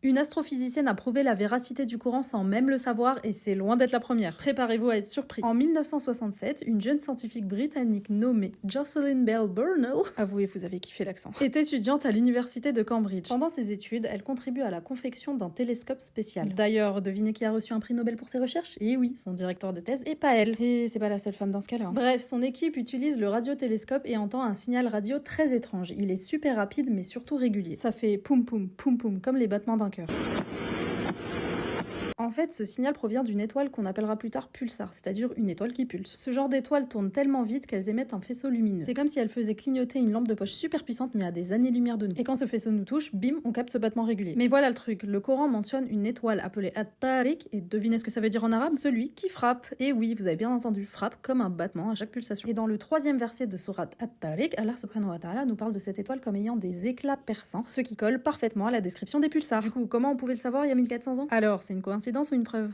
Une astrophysicienne a prouvé la véracité du courant sans même le savoir et c'est loin d'être la première. Préparez-vous à être surpris. En 1967, une jeune scientifique britannique nommée Jocelyn Bell Burnell, avouez vous avez kiffé l'accent, est étudiante à l'université de Cambridge. Pendant ses études, elle contribue à la confection d'un télescope spécial. D'ailleurs, devinez qui a reçu un prix Nobel pour ses recherches? Et oui, son directeur de thèse et pas elle. Et c'est pas la seule femme dans ce cas-là. Bref, son équipe utilise le radiotélescope et entend un signal radio très étrange. Il est super rapide mais surtout régulier. Ça fait poum poum poum poum comme les battements d'un cœur. En fait, ce signal provient d'une étoile qu'on appellera plus tard pulsar, c'est-à-dire une étoile qui pulse. Ce genre d'étoiles tournent tellement vite qu'elles émettent un faisceau lumineux. C'est comme si elles faisaient clignoter une lampe de poche super puissante mais à des années-lumière de nous. Et quand ce faisceau nous touche, bim, on capte ce battement régulier. Mais voilà le truc, le Coran mentionne une étoile appelée At-Tariq, et devinez ce que ça veut dire en arabe? Celui qui frappe. Et oui, vous avez bien entendu, frappe comme un battement à chaque pulsation. Et dans le 3e verset de sourate At-Tariq, Allah subhanahu wa ta'ala nous parle de cette étoile comme ayant des éclats perçants, ce qui colle parfaitement à la description des pulsars. Du coup, comment on pouvait le savoir il y a 1400 ans? Alors, c'est une coïncidence ou une preuve?